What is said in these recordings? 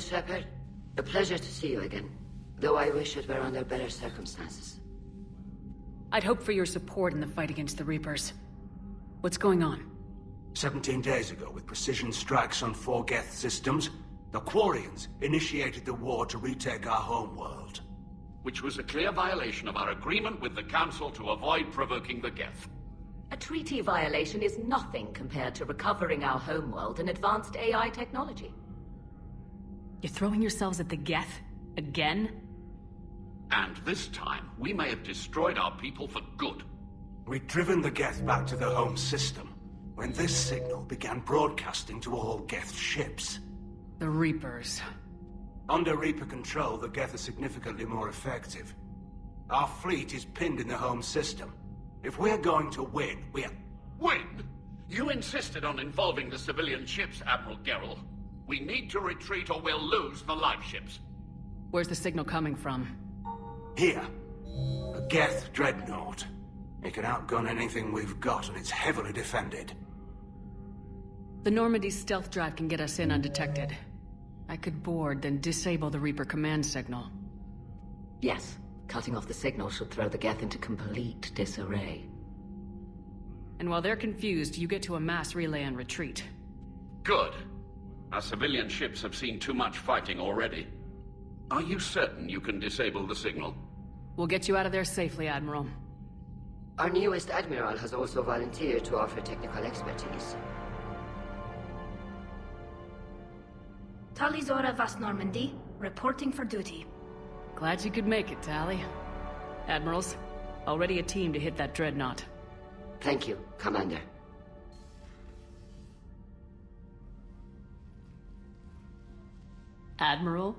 Shepard. A pleasure to see you again. Though I wish it were under better circumstances. I'd hope for your support in the fight against the Reapers. What's going on? 17 days ago, with precision strikes on 4 Geth systems, the Quarians initiated the war to retake our homeworld. Which was a clear violation of our agreement with the Council to avoid provoking the Geth. A treaty violation is nothing compared to recovering our homeworld and advanced AI technology. You're throwing yourselves at the Geth? Again? And this time, we may have destroyed our people for good. We'd driven the Geth back to the home system, when this signal began broadcasting to all Geth ships. The Reapers. Under Reaper control, the Geth are significantly more effective. Our fleet is pinned in the home system. If we're going to win, Win? You insisted on involving the civilian ships, Admiral Gerrel. We need to retreat or we'll lose the live ships. Where's the signal coming from? Here. A Geth dreadnought. It can outgun anything we've got, and it's heavily defended. The Normandy's stealth drive can get us in undetected. I could board, then disable the Reaper command signal. Yes, cutting off the signal should throw the Geth into complete disarray. And while they're confused, you get to a mass relay and retreat. Good. Our civilian ships have seen too much fighting already. Are you certain you can disable the signal? We'll get you out of there safely, Admiral. Our newest Admiral has also volunteered to offer technical expertise. Tali Zora Vas Normandy, reporting for duty. Glad you could make it, Tali. Admirals, already a team to hit that dreadnought. Thank you, Commander. Admiral?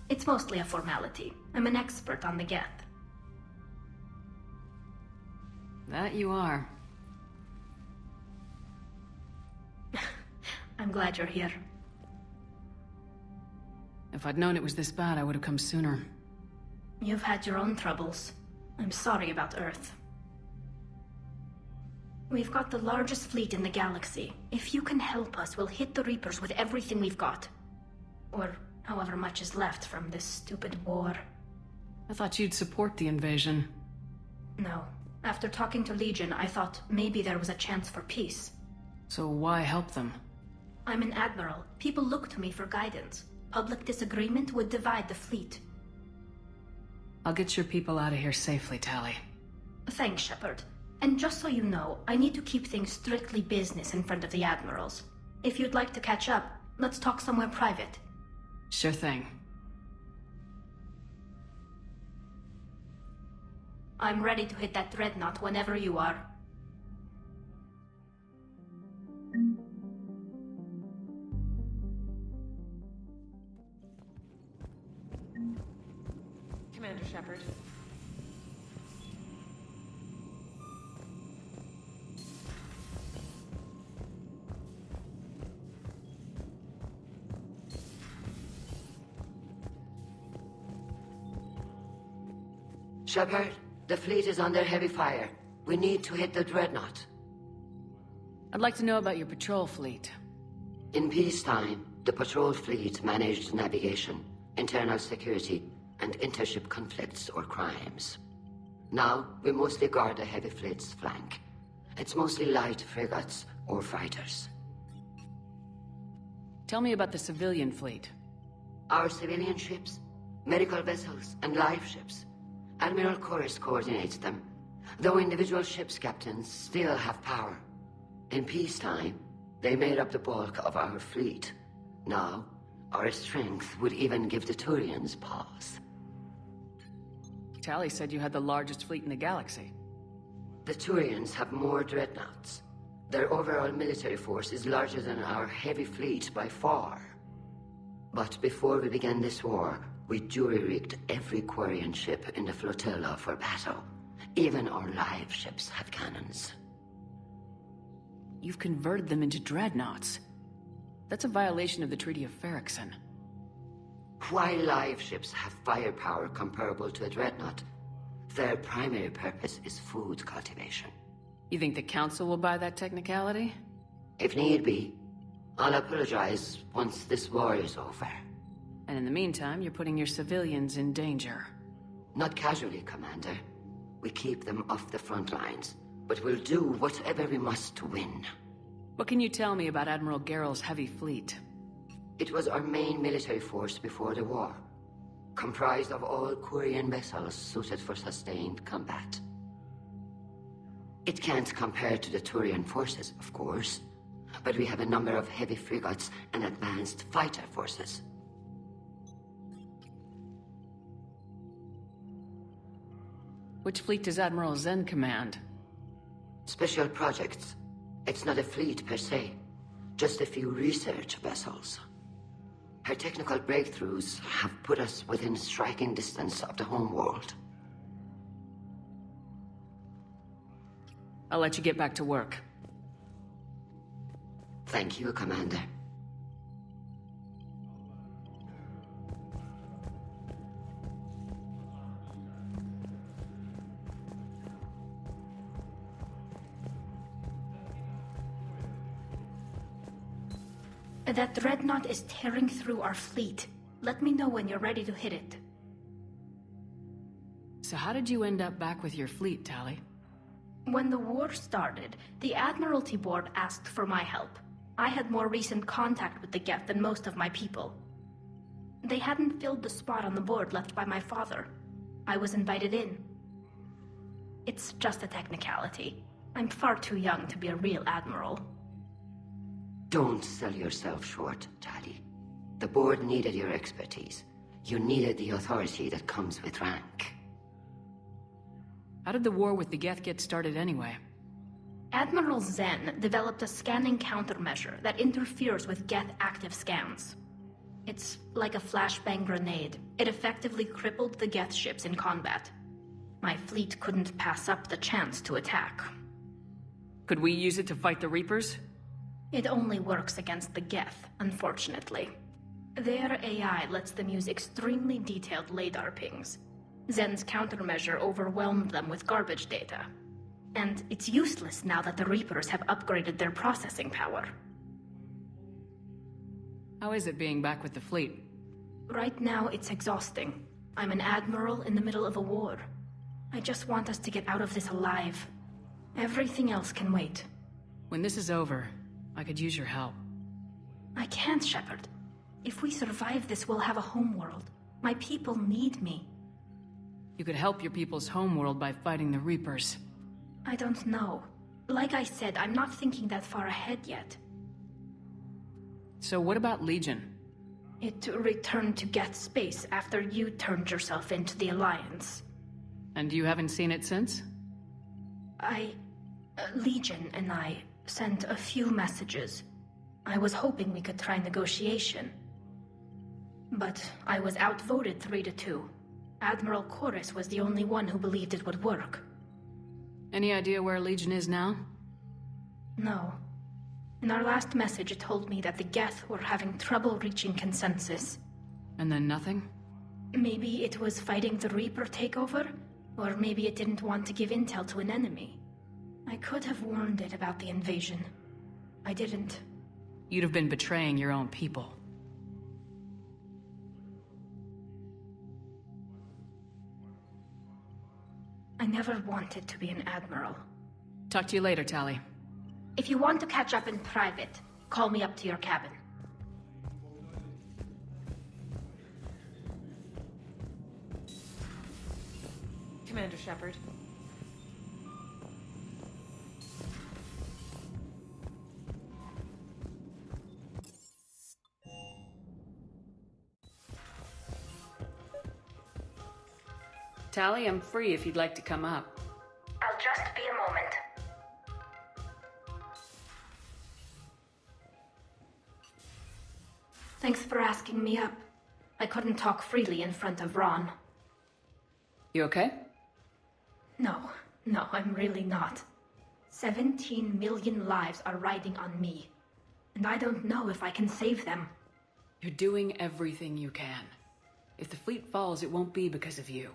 It's mostly a formality. I'm an expert on the Geth. That you are. I'm glad you're here. If I'd known it was this bad, I would have come sooner. You've had your own troubles. I'm sorry about Earth. We've got the largest fleet in the galaxy. If you can help us, we'll hit the Reapers with everything we've got. Or however much is left from this stupid war. I thought you'd support the invasion. No. After talking to Legion, I thought maybe there was a chance for peace. So why help them? I'm an admiral. People look to me for guidance. Public disagreement would divide the fleet. I'll get your people out of here safely, Tali. Thanks, Shepard. And just so you know, I need to keep things strictly business in front of the admirals. If you'd like to catch up, let's talk somewhere private. Sure thing. I'm ready to hit that dreadnought whenever you are. Commander Shepard. Shepard, the fleet is under heavy fire. We need to hit the dreadnought. I'd like to know about your patrol fleet. In peacetime, the patrol fleet managed navigation, internal security, and intership conflicts or crimes. Now, we mostly guard the heavy fleet's flank. It's mostly light frigates or fighters. Tell me about the civilian fleet. Our civilian ships, medical vessels, and live ships. Admiral Chorus coordinates them, though individual ships' captains still have power. In peacetime, they made up the bulk of our fleet. Now, our strength would even give the Turians pause. Tali said you had the largest fleet in the galaxy. The Turians have more dreadnoughts. Their overall military force is larger than our heavy fleet by far. But before we began this war, we jury-rigged every Quarian ship in the flotilla for battle. Even our live ships have cannons. You've converted them into dreadnoughts. That's a violation of the Treaty of Ferrixon. While live ships have firepower comparable to a dreadnought, their primary purpose is food cultivation. You think the Council will buy that technicality? If need be. I'll apologize once this war is over. And in the meantime, you're putting your civilians in danger. Not casually, Commander. We keep them off the front lines, but we'll do whatever we must to win. What can you tell me about Admiral Geral's heavy fleet? It was our main military force before the war, comprised of all Quarian vessels suited for sustained combat. It can't compare to the Turian forces, of course, but we have a number of heavy frigates and advanced fighter forces. Which fleet does Admiral Zen command? Special projects. It's not a fleet per se, just a few research vessels. Her technical breakthroughs have put us within striking distance of the homeworld. I'll let you get back to work. Thank you, Commander. That dreadnought is tearing through our fleet. Let me know when you're ready to hit it. So how did you end up back with your fleet, Tali? When the war started, the Admiralty Board asked for my help. I had more recent contact with the Geth than most of my people. They hadn't filled the spot on the board left by my father. I was invited in. It's just a technicality. I'm far too young to be a real admiral. Don't sell yourself short, Tali. The board needed your expertise. You needed the authority that comes with rank. How did the war with the Geth get started anyway? Admiral Zen developed a scanning countermeasure that interferes with Geth active scans. It's like a flashbang grenade. It effectively crippled the Geth ships in combat. My fleet couldn't pass up the chance to attack. Could we use it to fight the Reapers? It only works against the Geth, unfortunately. Their AI lets them use extremely detailed LADAR pings. Zen's countermeasure overwhelmed them with garbage data. And it's useless now that the Reapers have upgraded their processing power. How is it being back with the fleet? Right now, it's exhausting. I'm an admiral in the middle of a war. I just want us to get out of this alive. Everything else can wait. When this is over, I could use your help. I can't, Shepard. If we survive this, we'll have a homeworld. My people need me. You could help your people's homeworld by fighting the Reapers. I don't know. Like I said, I'm not thinking that far ahead yet. So what about Legion? It returned to Geth space after you turned yourself into the Alliance. And you haven't seen it since? Legion and I sent a few messages. I was hoping we could try negotiation. But I was outvoted 3-2. Admiral Chorus was the only one who believed it would work. Any idea where Legion is now? No. In our last message, it told me that the Geth were having trouble reaching consensus. And then nothing? Maybe it was fighting the Reaper takeover, or maybe it didn't want to give intel to an enemy. I could have warned it about the invasion. I didn't. You'd have been betraying your own people. I never wanted to be an admiral. Talk to you later, Tali. If you want to catch up in private, call me up to your cabin. Commander Shepard. Tali, I'm free if you'd like to come up. I'll just be a moment. Thanks for asking me up. I couldn't talk freely in front of Ron. You okay? No, I'm really not. 17 million lives are riding on me. And I don't know if I can save them. You're doing everything you can. If the fleet falls, it won't be because of you.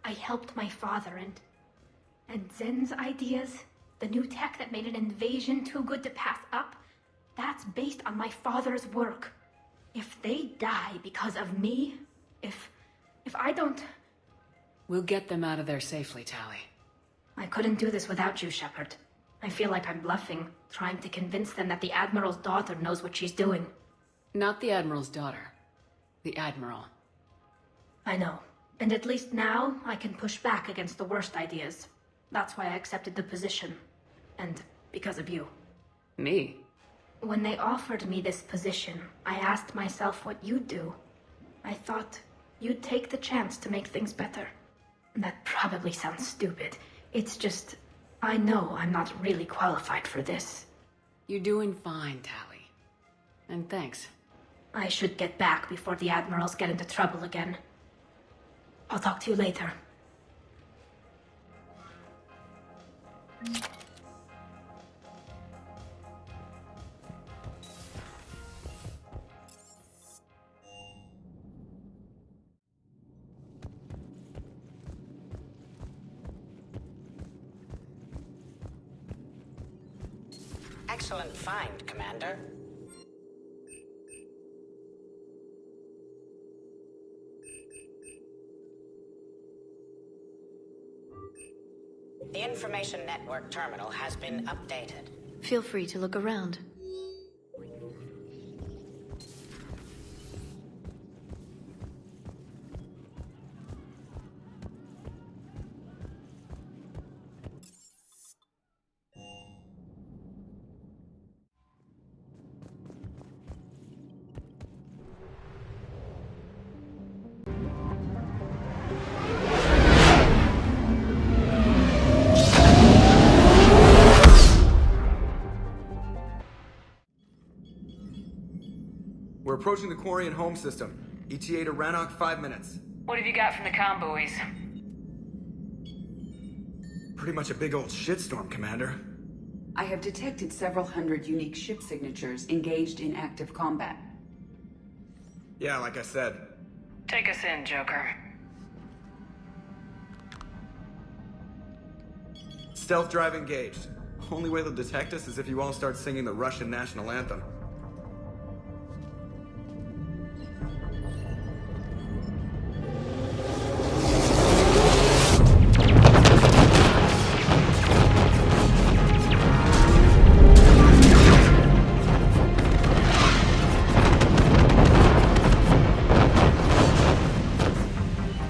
I helped my father and Zen's ideas, the new tech that made an invasion too good to pass up, That's based on my father's work. If they die because of me, if I don't... We'll get them out of there safely, Tali. I couldn't do this without you, Shepard. I feel like I'm bluffing, trying to convince them that the Admiral's daughter knows what she's doing. Not the Admiral's daughter. The Admiral. I know. And at least now, I can push back against the worst ideas. That's why I accepted the position. And because of you. Me? When they offered me this position, I asked myself what you'd do. I thought you'd take the chance to make things better. That probably sounds stupid. It's just, I know I'm not really qualified for this. You're doing fine, Tali. And thanks. I should get back before the Admirals get into trouble again. I'll talk to you later. Excellent find, Commander. The information network terminal has been updated. Feel free to look around. We're approaching the Quarian home system. ETA to Rannoch, 5 minutes. What have you got from the comm buoys? Pretty much a big old shitstorm, Commander. I have detected several hundred unique ship signatures engaged in active combat. Yeah, like I said. Take us in, Joker. Stealth drive engaged. Only way they'll detect us is if you all start singing the Russian national anthem.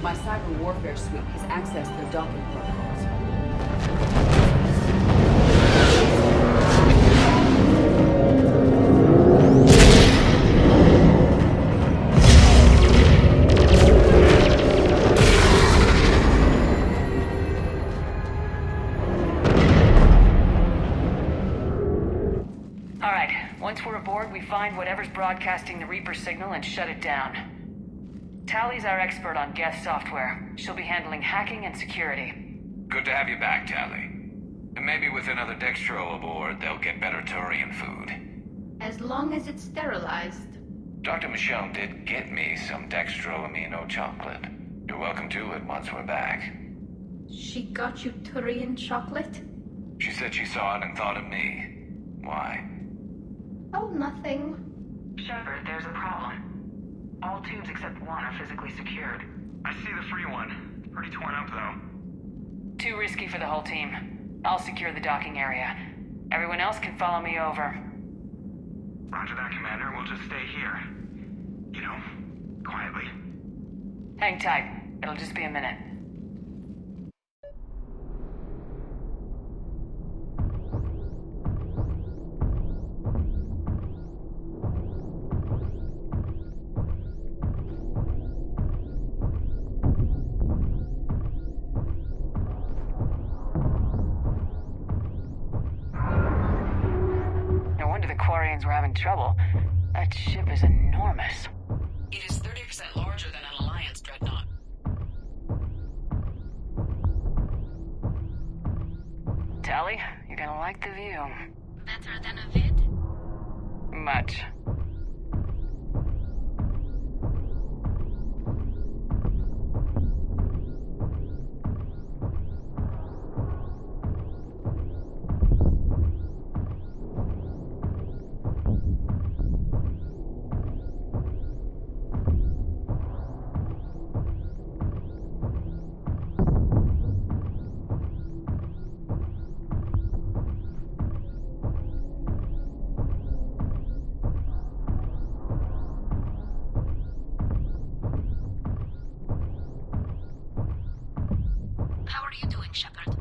My cyber warfare suite has accessed their docking protocols. All right, once we're aboard, we find whatever's broadcasting the Reaper signal and shut it down. Tali's our expert on Geth software. She'll be handling hacking and security. Good to have you back, Tali. And maybe with another Dextro aboard, they'll get better Turian food. As long as it's sterilized. Dr. Michelle did get me some Dextro amino chocolate. You're welcome to it once we're back. She got you Turian chocolate? She said she saw it and thought of me. Why? Oh, nothing. Shepard, there's a problem. All tubes except one are physically secured. I see the free one. Pretty torn up, though. Too risky for the whole team. I'll secure the docking area. Everyone else can follow me over. Roger that, Commander. We'll just stay here. You know, quietly. Hang tight. It'll just be a minute. Quarians were having trouble. That ship is enormous. It is 30% larger than an Alliance dreadnought. Tali, you're gonna like the view. Better than a vid? Much. Shepard?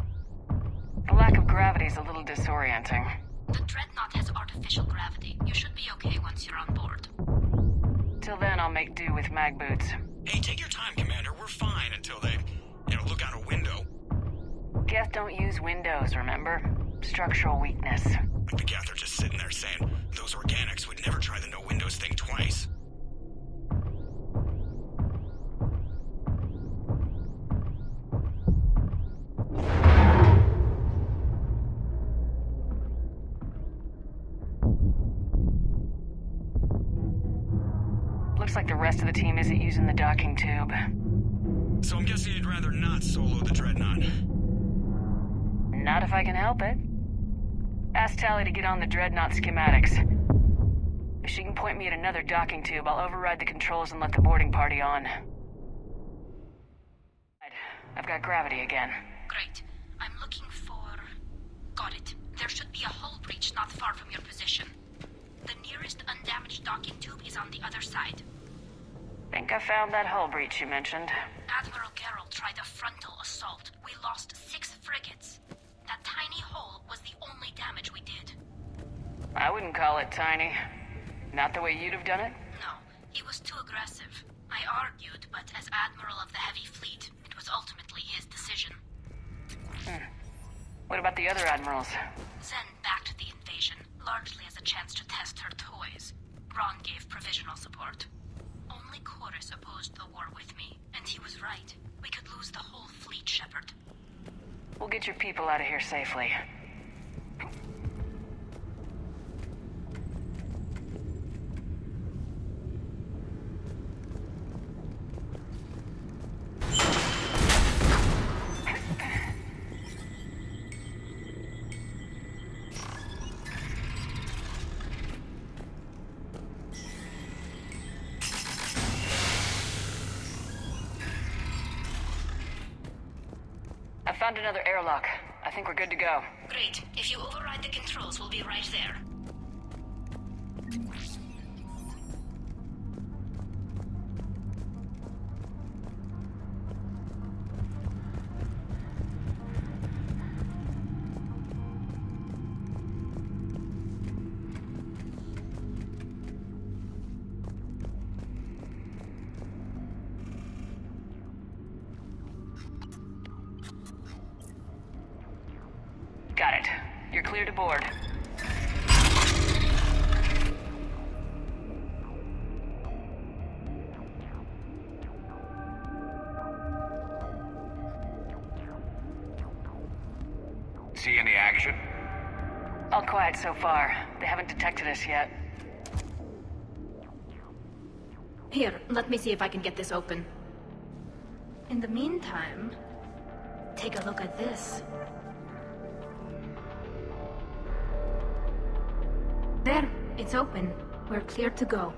The lack of gravity is a little disorienting. The Dreadnought has artificial gravity. You should be okay once you're on board. Till then, I'll make do with mag boots. Hey, take your time, Commander. We're fine until they, look out a window. Geth don't use windows, remember? Structural weakness. But the Geth are just sitting there saying, those organics would never try the no windows thing twice. Looks like the rest of the team isn't using the docking tube. So I'm guessing you'd rather not solo the Dreadnought. Not if I can help it. Ask Tali to get on the Dreadnought schematics. If she can point me at another docking tube, I'll override the controls and let the boarding party on. I've got gravity again. Great. I'm looking for... Got it. There should be a hull breach not far from your position. The nearest undamaged docking tube is on the other side. Think I found that hull breach you mentioned. Admiral Geralt tried a frontal assault. We lost 6 frigates. That tiny hole was the only damage we did. I wouldn't call it tiny. Not the way you'd have done it? No, he was too aggressive. I argued, but as Admiral of the Heavy Fleet, it was ultimately his decision. What about the other admirals? Zen backed the invasion, largely as a chance to test her toys. Ron gave provisional support. Only Chorus opposed the war with me, and he was right. We could lose the whole fleet, Shepard. We'll get your people out of here safely. I found another airlock. I think we're good to go. Great. If you override the controls, we'll be right there. Got it. You're clear to board. See any action? All quiet so far. They haven't detected us yet. Here, let me see if I can get this open. In the meantime, take a look at this. There, it's open. We're clear to go.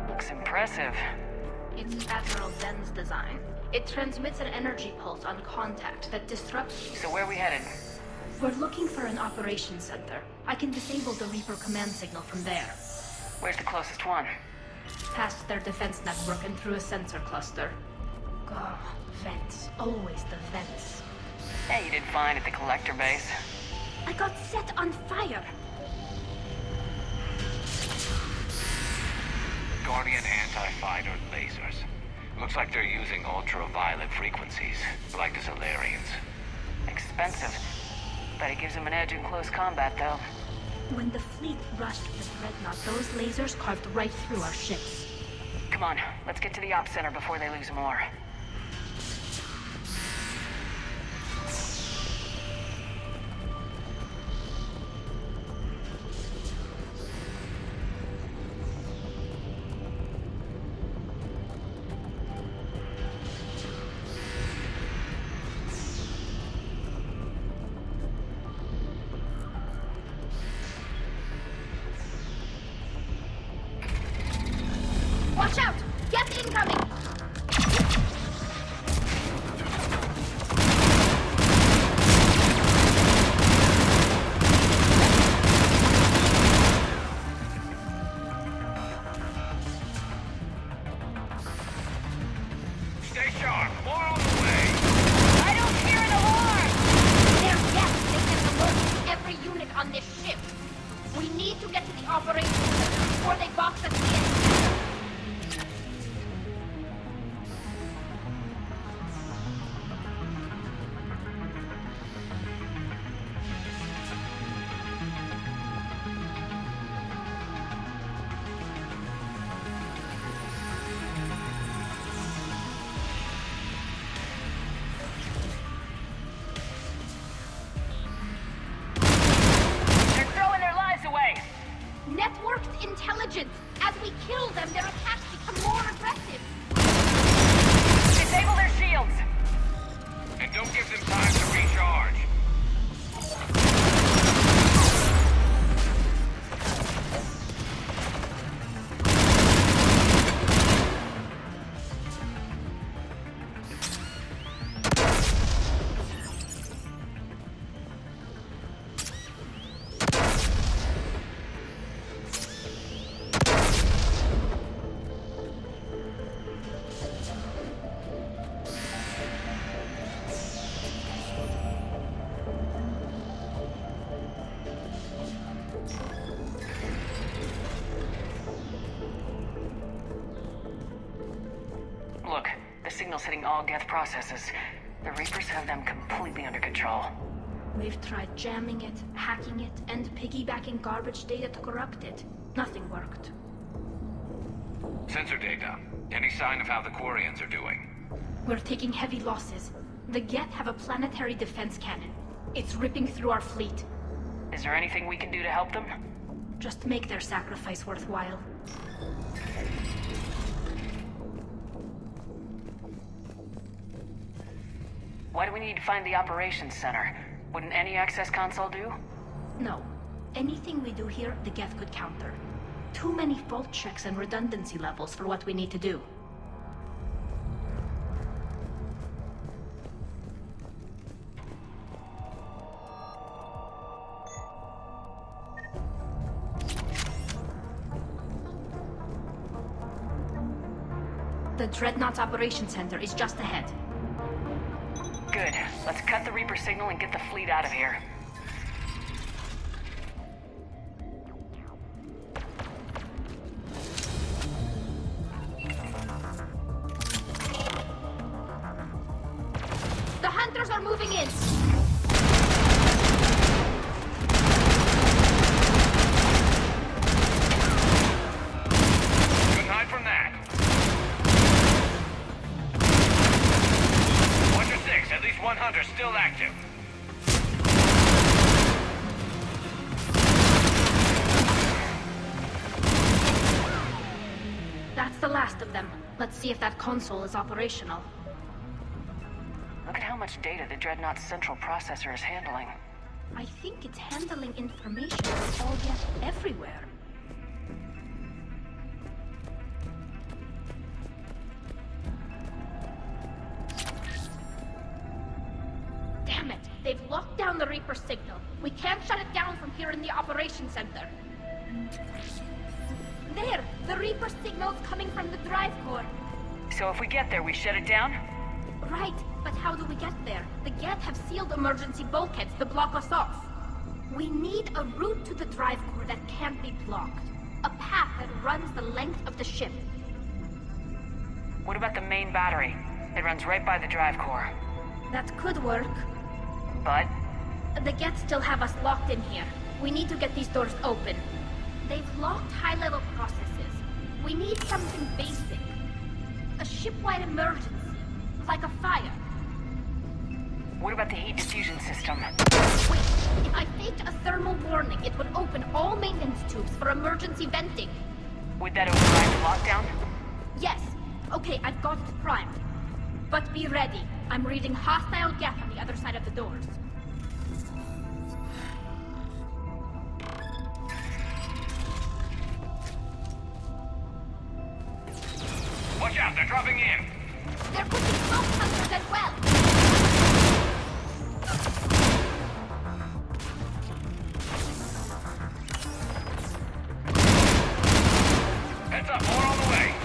Looks impressive. It's Admiral Zen's design. It transmits an energy pulse on contact that disrupts... So where are we headed? We're looking for an operations center. I can disable the Reaper command signal from there. Where's the closest one? Past their defense network and through a sensor cluster. Oh, vents. Always the vents. Hey, you did fine at the collector base. I got set on fire! Guardian anti-fighter lasers. Looks like they're using ultraviolet frequencies, like the Solarians. Expensive. Bet it gives them an edge in close combat, though. When the fleet rushed the Dreadnought, those lasers carved right through our ships. Come on, let's get to the ops center before they lose more. Watch out! Get incoming! We need to get to the operation center before they box us in. Networked intelligence. As we kill them, their attacks become more aggressive. Disable their shields. And don't give them time to recharge. Look, the signal's hitting all Geth processes. The Reapers have them completely under control. We've tried jamming it, hacking it, and piggybacking garbage data to corrupt it. Nothing worked. Sensor data. Any sign of how the Quarians are doing? We're taking heavy losses. The Geth have a planetary defense cannon. It's ripping through our fleet. Is there anything we can do to help them? Just make their sacrifice worthwhile. Why do we need to find the operations center? Wouldn't any access console do? No. Anything we do here, the Geth could counter. Too many fault checks and redundancy levels for what we need to do. The Dreadnought's Operations Center is just ahead. Good. Let's cut the Reaper signal and get the fleet out of here. The Hunters are moving in! Couldn't hide from that. 1 to 6, at least one hunter still active. That's the last of them. Let's see if that console is operational. Look at how much data the Dreadnought's central processor is handling. I think it's handling information that's all yet everywhere. Damn it! They've locked down the Reaper signal. We can't shut it down from here in the operations center. There! The Reaper signal's coming from the drive core. So if we get there, we shut it down? Right, but how do we get there? The Geth have sealed emergency bulkheads to block us off. We need a route to the drive core that can't be blocked. A path that runs the length of the ship. What about the main battery? It runs right by the drive core. That could work. But? The Geth still have us locked in here. We need to get these doors open. They've locked high-level processes. We need something basic. A ship-wide emergency. Like a fire. What about the heat diffusion system? Wait, if I faked a thermal warning, it would open all maintenance tubes for emergency venting. Would that override the lockdown? Yes. Okay, I've got it primed. But be ready. I'm reading hostile Geth on the other side of the doors. Watch out, they're dropping in. There could be smoke hunters as well. Heads up, more on the way.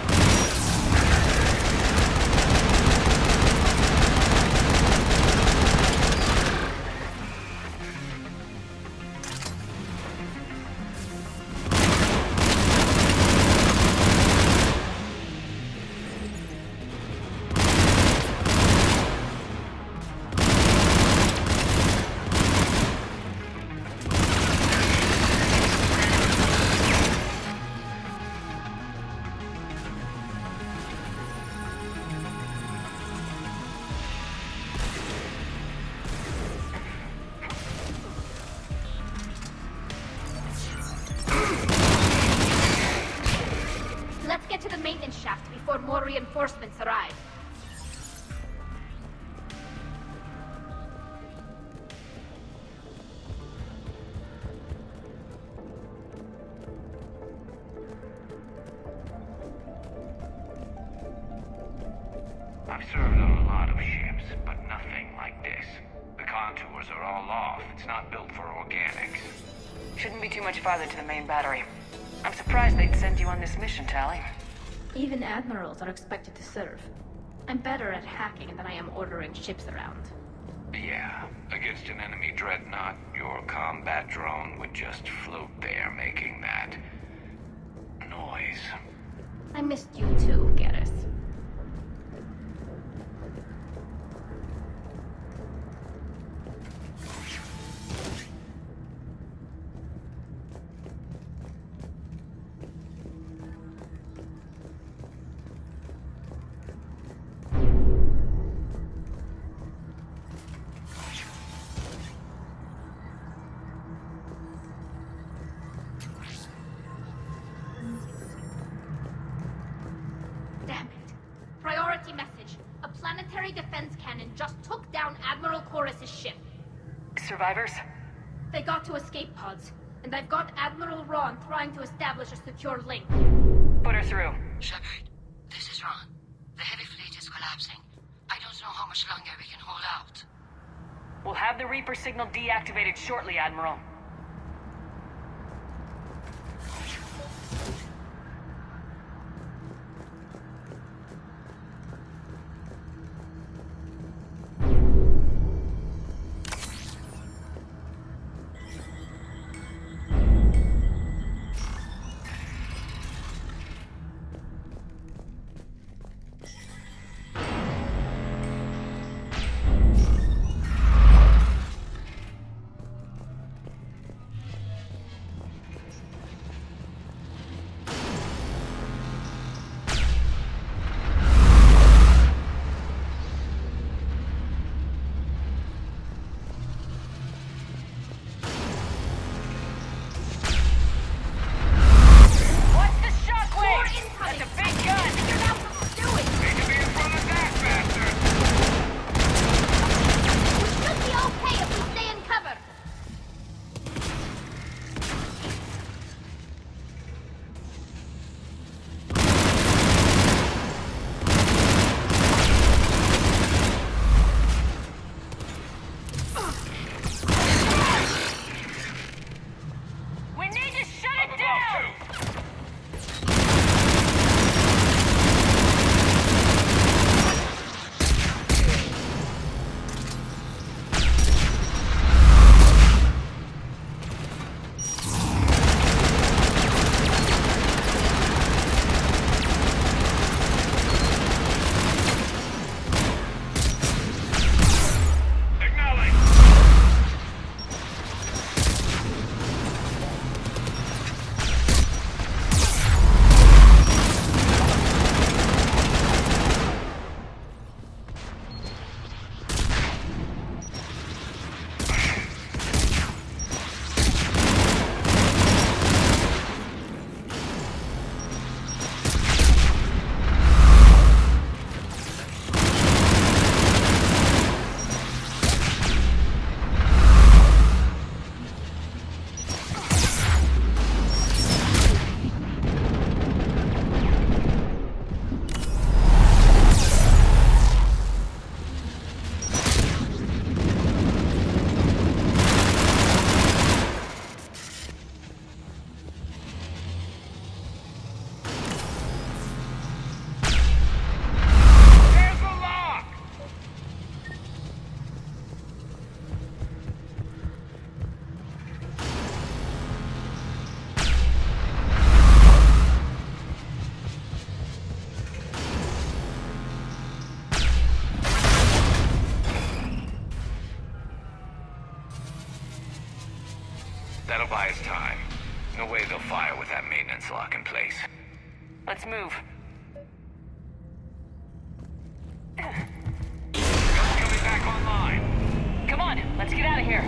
aircraft before more reinforcements arrive. I've served on a lot of ships, but nothing like this. The contours are all off. It's not built for organics. Shouldn't be too much farther to the main battery. I'm surprised they'd send you on this mission, Tali. Even admirals are expected to serve. I'm better at hacking than I am ordering ships around. Yeah, against an enemy dreadnought, your combat drone would just float there making that noise. I missed you too, Garrus. Damn it. Priority message. A planetary defense cannon just took down Admiral Chorus's ship. Survivors? They got to escape pods, and I've got Admiral Ron trying to establish a secure link. Put her through. Shepard, this is Ron. The heavy fleet is collapsing. I don't know how much longer we can hold out. We'll have the Reaper signal deactivated shortly, Admiral. That'll buy us time. No way they'll fire with that maintenance lock in place. Let's move. Guns coming back online. Come on, let's get out of here.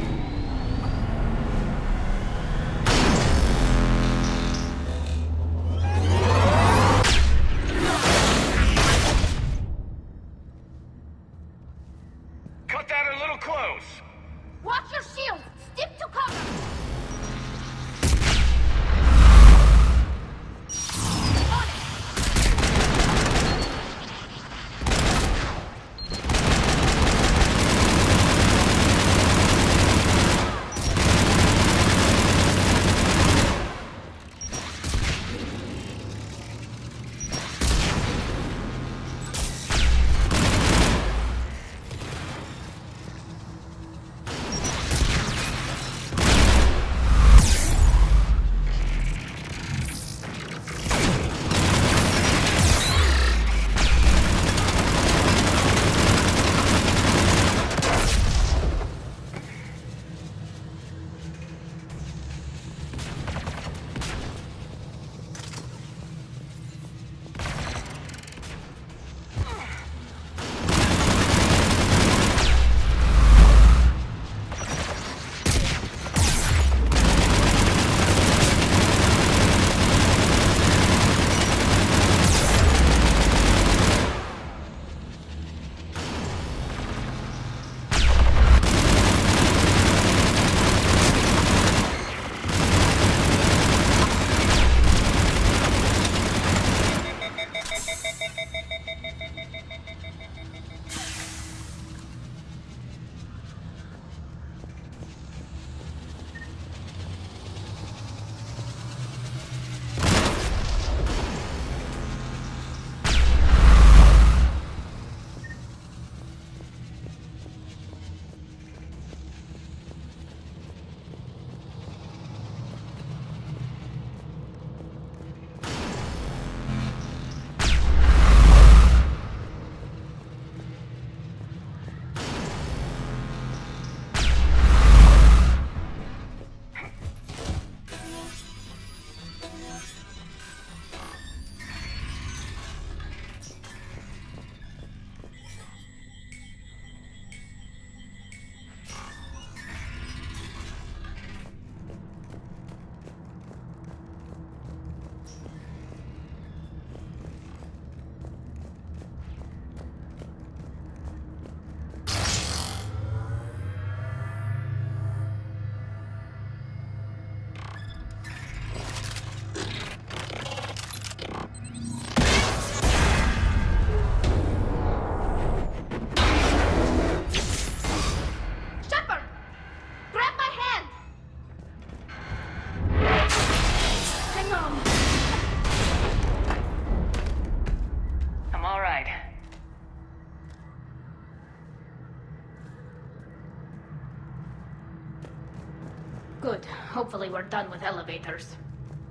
Hopefully we're done with elevators.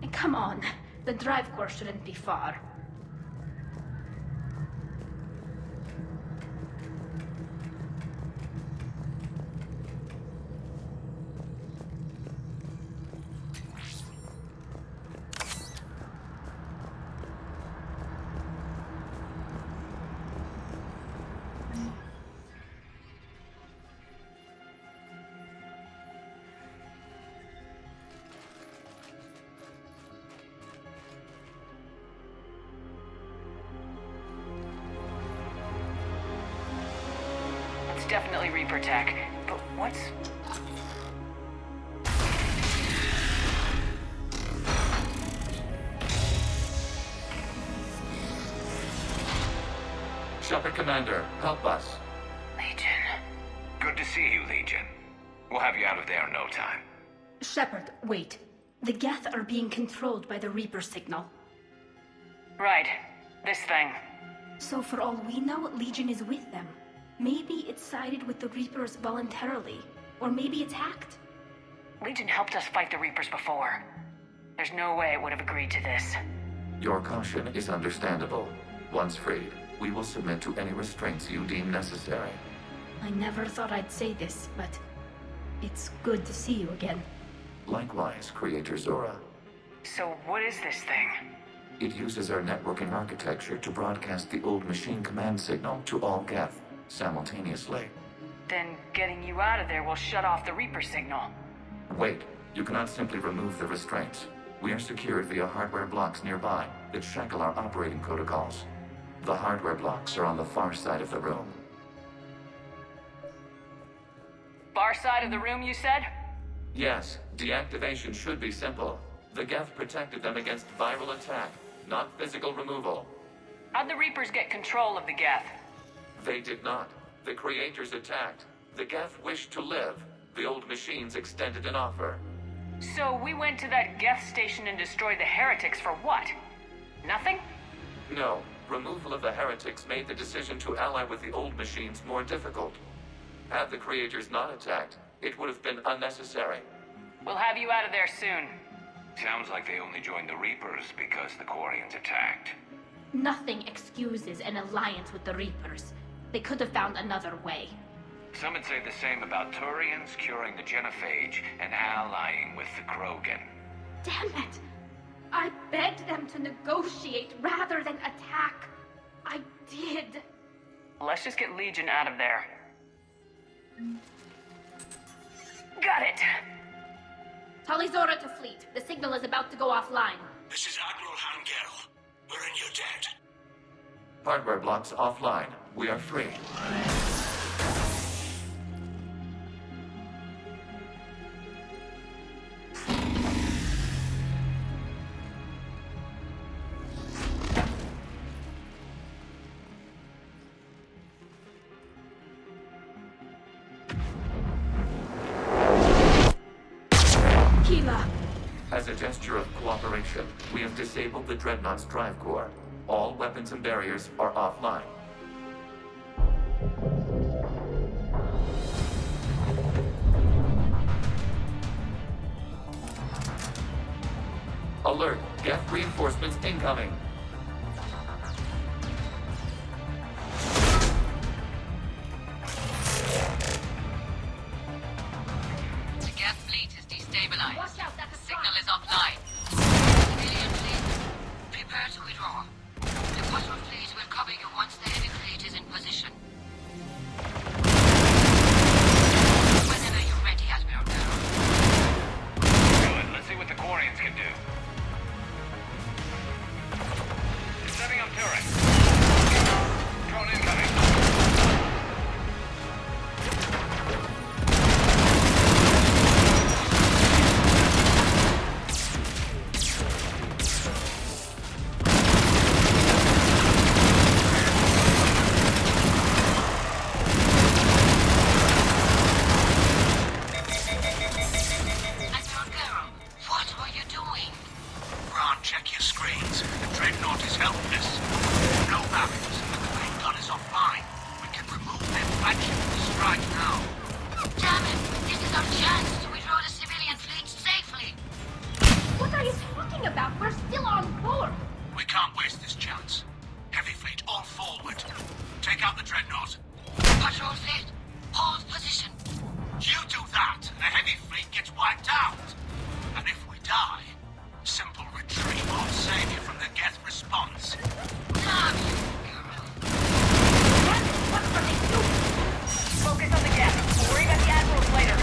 And come on, the drive core shouldn't be far. It's definitely Reaper tech, but what's... Shepard Commander, help us. Legion. Good to see you, Legion. We'll have you out of there in no time. Shepard, wait. The Geth are being controlled by the Reaper signal. Right. This thing. So for all we know, Legion is with them. Maybe it sided with the Reapers voluntarily. Or maybe it's hacked. Legion helped us fight the Reapers before. There's no way it would have agreed to this. Your caution is understandable. Once freed, we will submit to any restraints you deem necessary. I never thought I'd say this, but it's good to see you again. Likewise, Creator Zora. So what is this thing? It uses our networking architecture to broadcast the old machine command signal to all Geth simultaneously. Then getting you out of there will shut off the Reaper signal. Wait, you cannot simply remove the restraints. We are secured via hardware blocks nearby that shackle our operating protocols. The hardware blocks are on the far side of the room. Far side of the room, you said? Yes, deactivation should be simple. The Geth protected them against viral attack, not physical removal. How'd the Reapers get control of the Geth? They did not. The Creators attacked. The Geth wished to live. The old machines extended an offer. So we went to that Geth station and destroyed the heretics for what? Nothing? No. Removal of the heretics made the decision to ally with the old machines more difficult. Had the Creators not attacked, it would have been unnecessary. We'll have you out of there soon. Sounds like they only joined the Reapers because the Quarians attacked. Nothing excuses an alliance with the Reapers. They could have found another way. Some would say the same about Turians curing the genophage and allying with the Krogan. Damn it! I begged them to negotiate rather than attack. I did. Let's just get Legion out of there. Got it. Tali Zora to fleet. The signal is about to go offline. This is Admiral Hangel. We're in your debt. Hardware blocks offline. We are free. As a gesture of cooperation, we have disabled the Dreadnought's drive core. All weapons and barriers are offline. Alert! Geth reinforcements incoming! The Geth fleet is destabilized. Watch out, that's a Signal is offline. Civilian fleet, prepare to withdraw. The bottom fleet will cover you once the heavy fleet is in position. Whenever you're ready, Admiral Girl. Good. Let's see what the Quarians can do. talking about? We're still on board. We can't waste this chance. Heavy fleet all forward. Take out the dreadnought. Patrol fleet, hold position. You do that, and the heavy fleet gets wiped out. And if we die, simple retreat won't save you from the Geth response. Damn you, girl. What are they doing? Focus on the gap. We'll worry about the admirals later.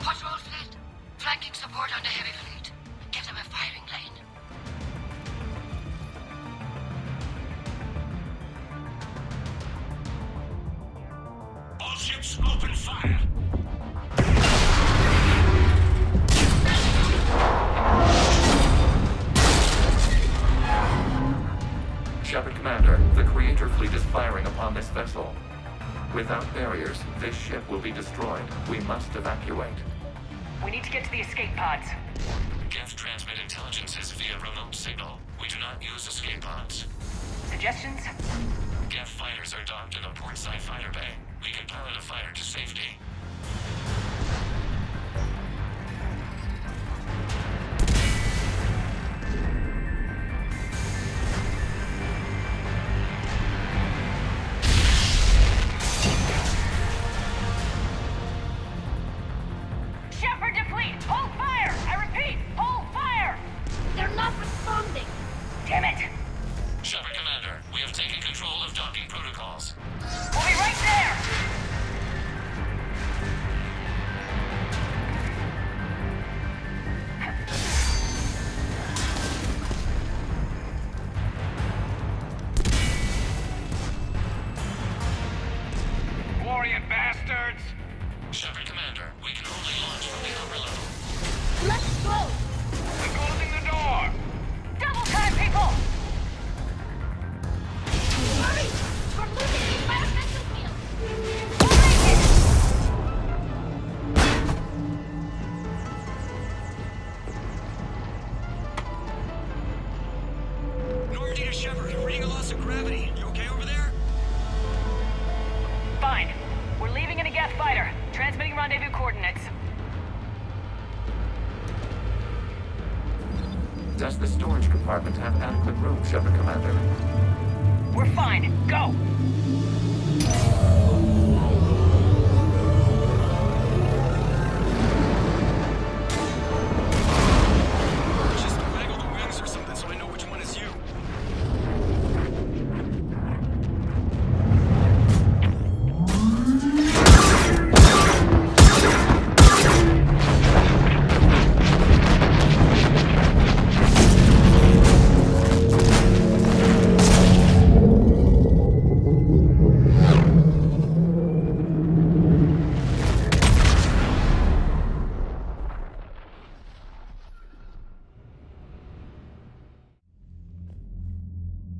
Patrol fleet, flanking support on the heavy fleet. Give them a firing lane. All ships open fire. Shepard Commander, the Creator fleet is firing upon this vessel. Without barriers, this ship will be destroyed. We must evacuate. We need to get to the escape pods. Geth transmit intelligences via remote signal. We do not use escape pods. Suggestions? Geth fighters are docked in a portside fighter bay. We can pilot a fighter to safety. Shepard to fleet! Hold fire! I repeat, hold fire! They're not responding. Damn it! Shepard Commander, we have taken control of docking protocols. We'll be right there! Quarian bastards! Shepard Commander, we can only launch from the upper level. Let's go. They're closing the door! Double time, people! Hurry! We're losing the environmental field. We'll make it! Normandy to Shepard, reading a loss of gravity. You okay over there? Fine. We're leaving in a Geth fighter. Transmitting rendezvous coordinates. Does the storage compartment have adequate room, Shepard Commander? We're fine. Go! Just waggle the wings or something so I know which one is you.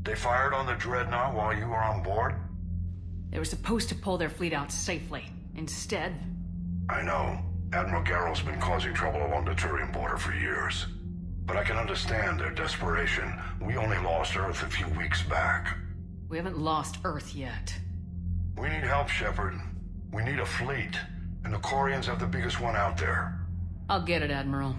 They fired on the dreadnought while you were on board? They were supposed to pull their fleet out safely. Instead... I know. Admiral Garrel's been causing trouble along the Turian border for years. But I can understand their desperation. We only lost Earth a few weeks back. We haven't lost Earth yet. We need help, Shepard. We need a fleet. And the Quarians have the biggest one out there. I'll get it, Admiral.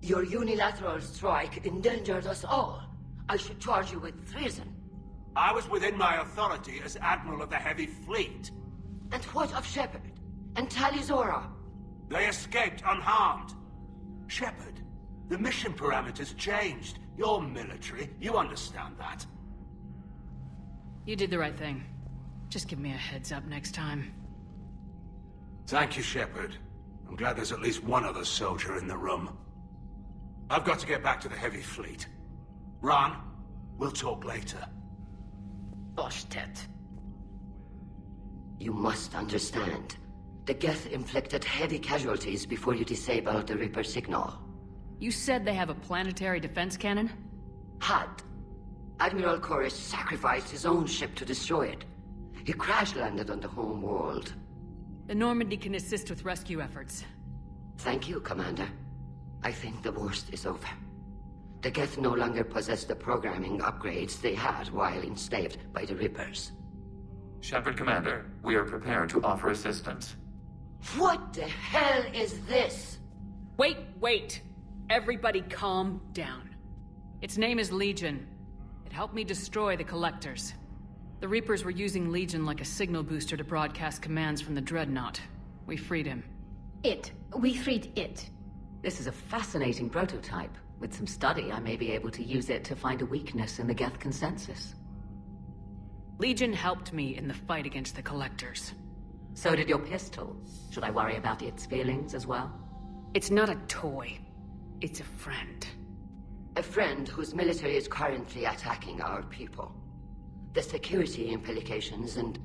Your unilateral strike endangered us all. I should charge you with treason. I was within my authority as Admiral of the Heavy Fleet. And what of Shepard? And Tali Zora? They escaped unharmed. Shepard, the mission parameters changed. You're military. You understand that. You did the right thing. Just give me a heads up next time. Thank you, Shepard. I'm glad there's at least one other soldier in the room. I've got to get back to the heavy fleet. Ron, we'll talk later. Boshtet. You must understand. The Geth inflicted heavy casualties before you disabled the Reaper signal. You said they have a planetary defense cannon? Had. Admiral Chorus sacrificed his own ship to destroy it. He crash-landed on the home world. The Normandy can assist with rescue efforts. Thank you, Commander. I think the worst is over. The Geth no longer possess the programming upgrades they had while enslaved by the Reapers. Shepard, Commander, we are prepared to offer assistance. What the hell is this? Wait! Everybody calm down. Its name is Legion. It helped me destroy the Collectors. The Reapers were using Legion like a signal booster to broadcast commands from the Dreadnought. We freed him. We freed it. This is a fascinating prototype. With some study, I may be able to use it to find a weakness in the Geth consensus. Legion helped me in the fight against the Collectors. So did your pistol. Should I worry about its feelings as well? It's not a toy. It's a friend. A friend whose military is currently attacking our people. The security implications and...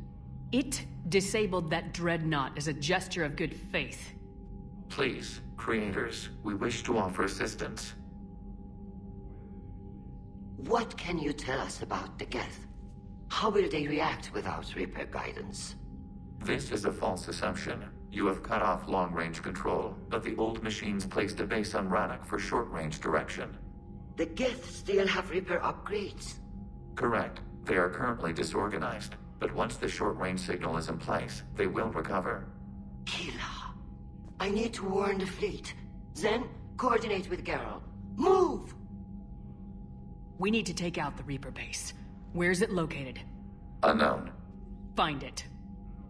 It disabled that Dreadnought as a gesture of good faith. Please, creators, we wish to offer assistance. What can you tell us about the Geth? How will they react without Reaper guidance? This is a false assumption. You have cut off long-range control, but the old machines placed a base on Rannoch for short-range direction. The Geth still have Reaper upgrades? Correct. They are currently disorganized, but once the short-range signal is in place, they will recover. Kila, I need to warn the fleet. Then, coordinate with Geralt. Move! We need to take out the Reaper base. Where's it located? Unknown. Find it.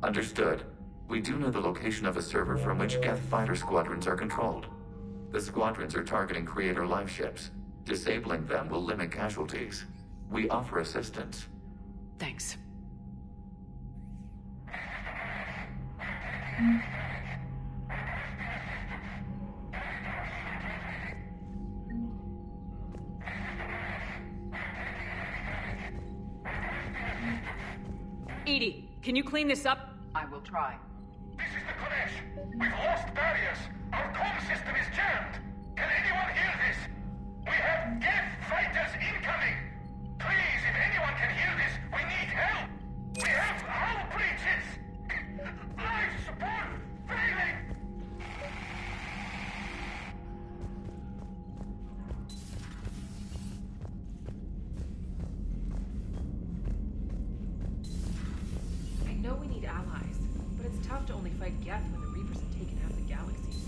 Understood. We do know the location of a server from which Geth fighter squadrons are controlled. The squadrons are targeting Creator life ships. Disabling them will limit casualties. We offer assistance. Thanks. Edie, can you clean this up? I will try. This is the Kodesh. We've lost barriers. Our comm system is jammed. Can anyone hear this? We have Geth fighters incoming. Please, if anyone can hear this, we need help. We have hull breaches. Life support failing. I know we need allies, but it's tough to only fight Geth when the Reapers have taken half the galaxy.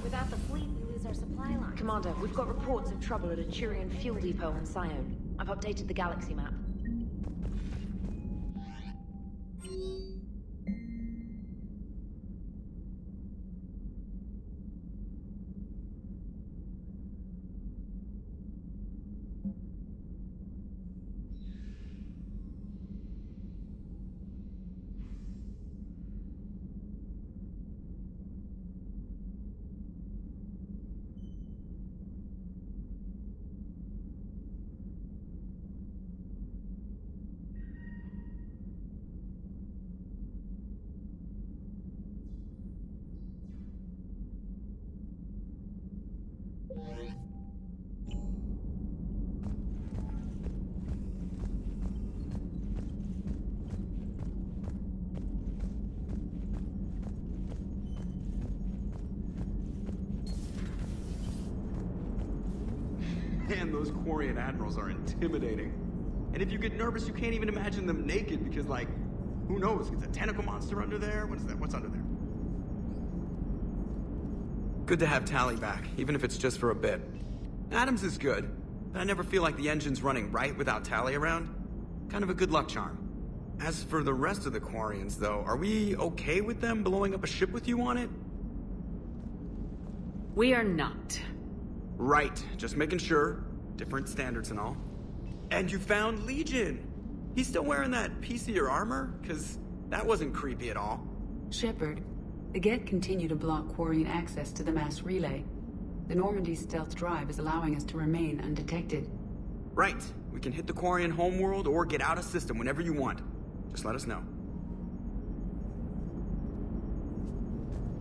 Without the fleet, we lose our supply line. Commander, we've got reports of trouble at a Turian fuel depot on Sione. I've updated the galaxy map. Man, those Quarian admirals are intimidating. And if you get nervous, you can't even imagine them naked because, like, who knows? Is a tentacle monster under there? What is that? What's under there? Good to have Tali back, even if it's just for a bit. Adams is good, but I never feel like the engine's running right without Tali around. Kind of a good luck charm. As for the rest of the Quarians, though, are we okay with them blowing up a ship with you on it? We are not. Right, just making sure. different standards and all. And you found Legion! He's still wearing that piece of your armor? Cause that wasn't creepy at all. Shepard, the Geth continue to block Quarian access to the mass relay. The Normandy stealth drive is allowing us to remain undetected. Right. We can hit the Quarian homeworld or get out of system whenever you want. Just let us know.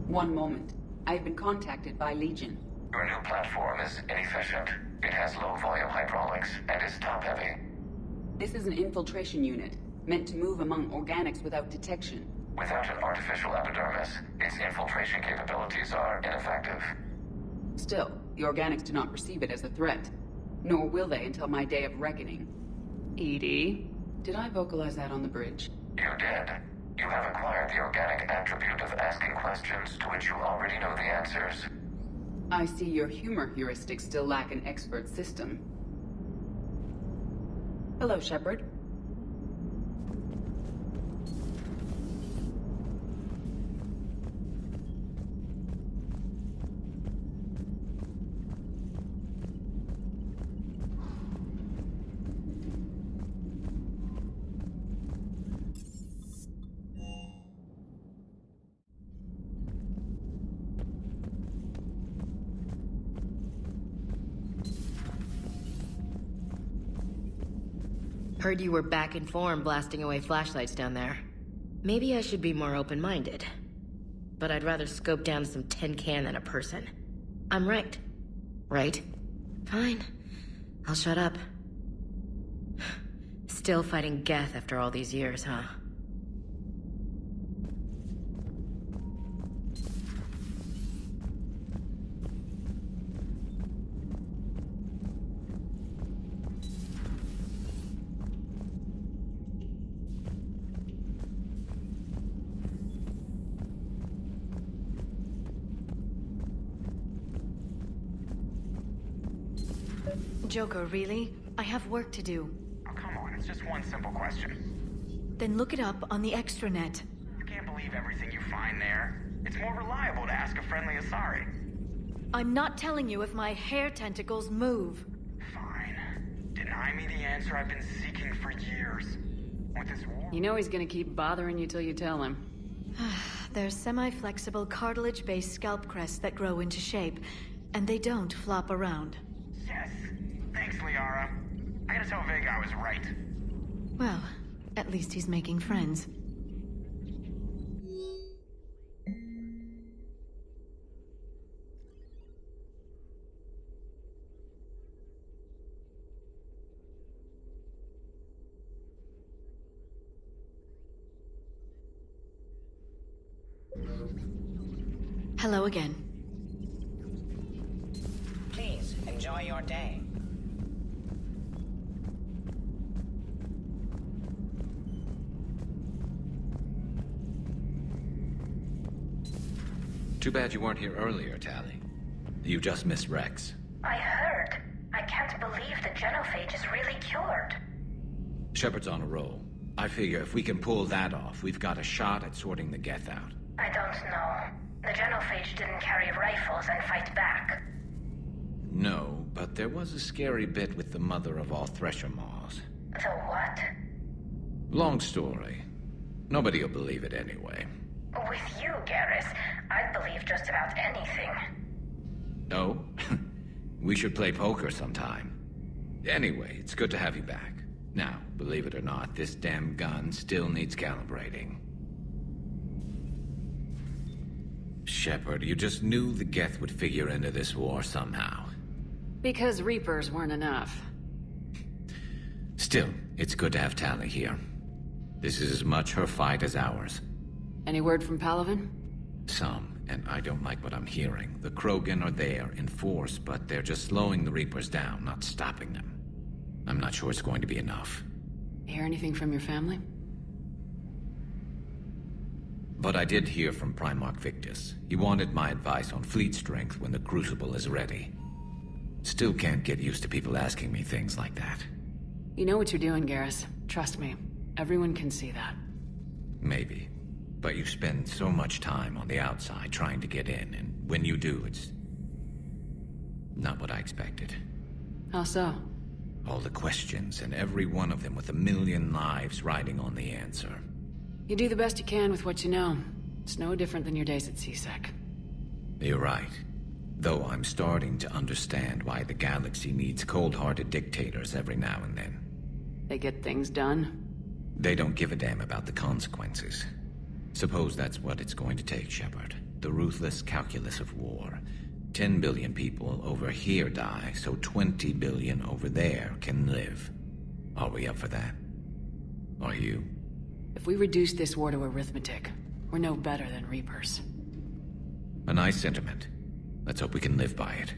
One moment. I've been contacted by Legion. Your new platform is inefficient. It has low-volume hydraulics and is top-heavy. This is an infiltration unit, meant to move among organics without detection. Without an artificial epidermis, its infiltration capabilities are ineffective. Still, the organics do not perceive it as a threat. Nor will they until my day of reckoning. Edie? Did I vocalize that on the bridge? You did. You have acquired the organic attribute of asking questions to which you already know the answers. I see your humor heuristics still lack an expert system. Hello, Shepard. Heard you were back in form blasting away flashlights down there. Maybe I should be more open-minded. But I'd rather scope down some tin can than a person. I'm right. Right? Fine. I'll shut up. Still fighting Geth after all these years, huh? Joker, really? I have work to do. Oh, come on, it's just one simple question. Then look it up on the extranet. You can't believe everything you find there. It's more reliable to ask a friendly Asari. I'm not telling you if my hair tentacles move. Fine. Deny me the answer I've been seeking for years. With this war... You know he's gonna keep bothering you till you tell him. They're semi-flexible cartilage-based scalp crests that grow into shape, and they don't flop around. Yes. Thanks, Liara. I gotta tell Vega I was right. Well, at least he's making friends. Hello again. Please, enjoy your day. Too bad you weren't here earlier, Tali. You just missed Rex. I heard. I can't believe the genophage is really cured. Shepard's on a roll. I figure if we can pull that off, we've got a shot at sorting the Geth out. I don't know. The genophage didn't carry rifles and fight back. No, but there was a scary bit with the mother of all Thresher Maws. The what? Long story. Nobody'll believe it anyway. With you, Garrus, I'd believe just about anything. No? We should play poker sometime. Anyway, it's good to have you back. Now, believe it or not, this damn gun still needs calibrating. Shepard, you just knew the Geth would figure into this war somehow. Because Reapers weren't enough. Still, it's good to have Tali here. This is as much her fight as ours. Any word from Palaven? Some, and I don't like what I'm hearing. The Krogan are there in force, but they're just slowing the Reapers down, not stopping them. I'm not sure it's going to be enough. Hear anything from your family? But I did hear from Primarch Victus. He wanted my advice on fleet strength when the Crucible is ready. Still can't get used to people asking me things like that. You know what you're doing, Garrus. Trust me. Everyone can see that. Maybe. But you spend so much time on the outside trying to get in, and when you do, it's not what I expected. How so? All the questions, and every one of them with a million lives riding on the answer. You do the best you can with what you know. It's no different than your days at CSEC. You're right. Though I'm starting to understand why the galaxy needs cold-hearted dictators every now and then. They get things done. They don't give a damn about the consequences. Suppose that's what it's going to take, Shepard. The ruthless calculus of war. 10 billion people over here die, so 20 billion over there can live. Are we up for that? Are you? If we reduce this war to arithmetic, we're no better than Reapers. A nice sentiment. Let's hope we can live by it.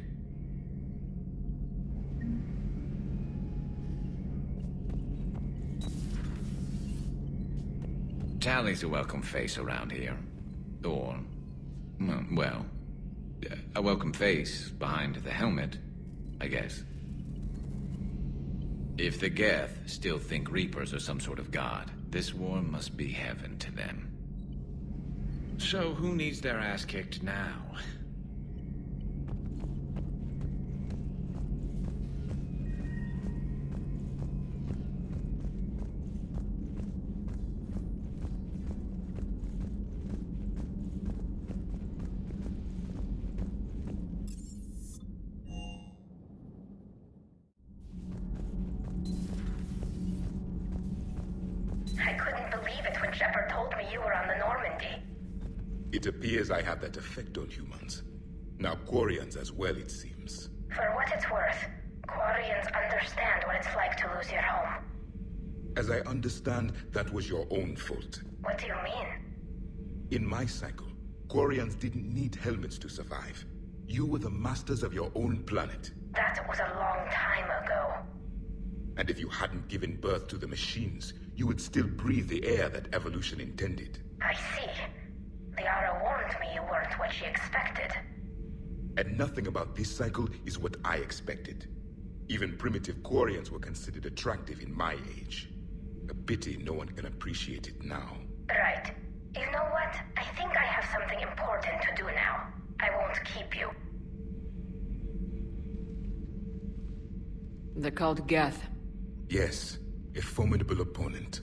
Tali's a welcome face around here. Or, well, a welcome face behind the helmet, I guess. If the Geth still think Reapers are some sort of god, this war must be heaven to them. So who needs their ass kicked now? I couldn't believe it when Shepard told me you were on the Normandy. It appears I have that effect on humans. Now Quarians as well, it seems. For what it's worth, Quarians understand what it's like to lose your home. As I understand, that was your own fault. What do you mean? In my cycle, Quarians didn't need helmets to survive. You were the masters of your own planet. That was a long time ago. And if you hadn't given birth to the machines, you would still breathe the air that evolution intended. I see. Liara warned me you weren't what she expected. And nothing about this cycle is what I expected. Even primitive Quarians were considered attractive in my age. A pity no one can appreciate it now. Right. You know what? I think I have something important to do now. I won't keep you. They're called Geth. Yes, a formidable opponent.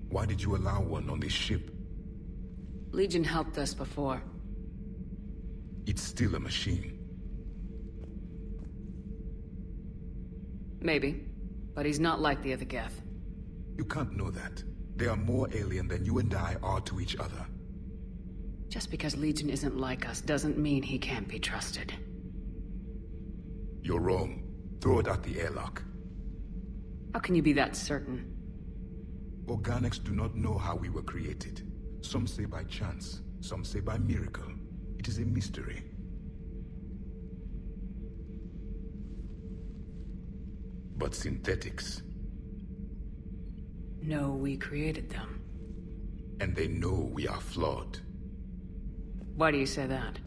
Why did you allow one on this ship? Legion helped us before. It's still a machine. Maybe. But he's not like the other Geth. You can't know that. They are more alien than you and I are to each other. Just because Legion isn't like us doesn't mean he can't be trusted. You're wrong. Throw it at the airlock. How can you be that certain? Organics do not know how we were created. Some say by chance, some say by miracle. It is a mystery. But synthetics... No, we created them. And they know we are flawed. Why do you say that?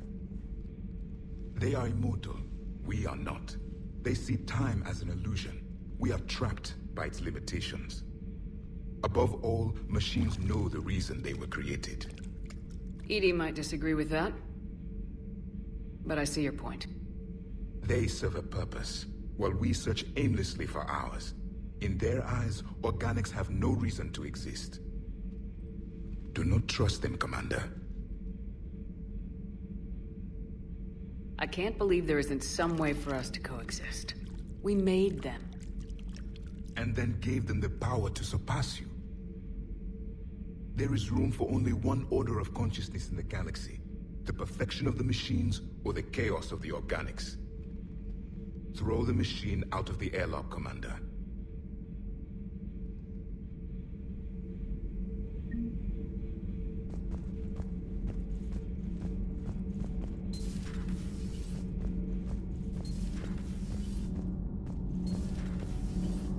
They are immortal. We are not. They see time as an illusion. We are trapped by its limitations. Above all, machines know the reason they were created. EDI might disagree with that. But I see your point. They serve a purpose, while we search aimlessly for ours. In their eyes, organics have no reason to exist. Do not trust them, Commander. I can't believe there isn't some way for us to coexist. We made them. And then gave them the power to surpass you. There is room for only one order of consciousness in the galaxy. The perfection of the machines or the chaos of the organics. Throw the machine out of the airlock, Commander.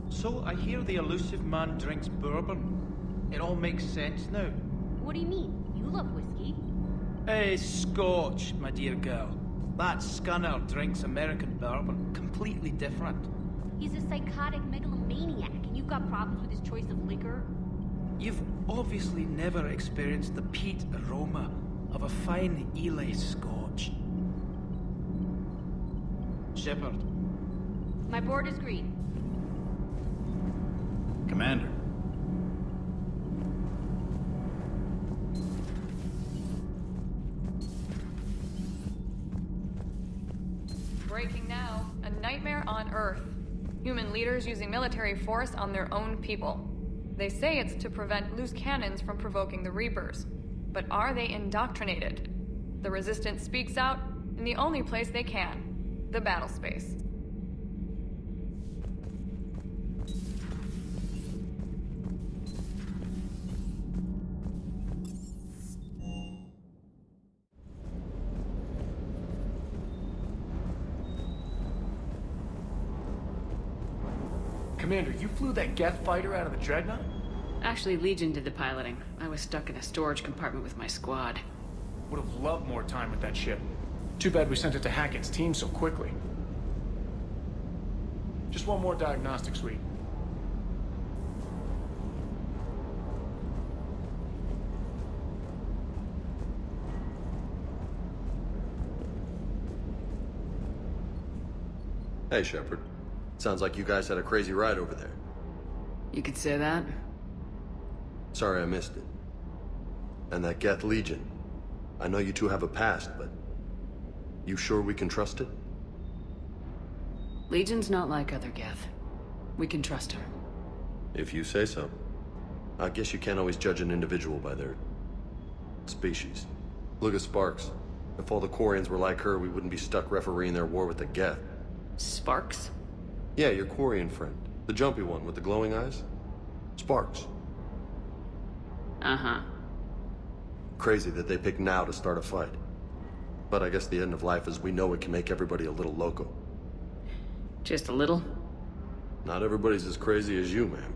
So, I hear the elusive man drinks bourbon. It all makes sense now. What do you mean? You love whiskey. Hey, Scotch, my dear girl. That Scunner drinks American bourbon. Completely different. He's a psychotic megalomaniac, and you've got problems with his choice of liquor? You've obviously never experienced the peat aroma of a fine Ely Scotch. Shepard, My board is green. Commander. Breaking now. A nightmare on Earth. Human leaders using military force on their own people. They say it's to prevent loose cannons from provoking the Reapers. But are they indoctrinated? The Resistance speaks out in the only place they can. The battle space. Commander, you flew that Geth fighter out of the Dreadnought? Actually, Legion did the piloting. I was stuck in a storage compartment with my squad. Would have loved more time with that ship. Too bad we sent it to Hackett's team so quickly. Just one more diagnostic suite. Hey, Shepard. Sounds like you guys had a crazy ride over there. You could say that. Sorry I missed it. And that Geth Legion. I know you two have a past, but... you sure we can trust it? Legion's not like other Geth. We can trust him. If you say so. I guess you can't always judge an individual by their... species. Look at Sparks. If all the Quarians were like her, we wouldn't be stuck refereeing their war with the Geth. Sparks? Yeah, your Quarian friend. The jumpy one with the glowing eyes. Sparks. Uh-huh. Crazy that they pick now to start a fight. But I guess the end of life as we know it can make everybody a little loco. Just a little? Not everybody's as crazy as you, ma'am.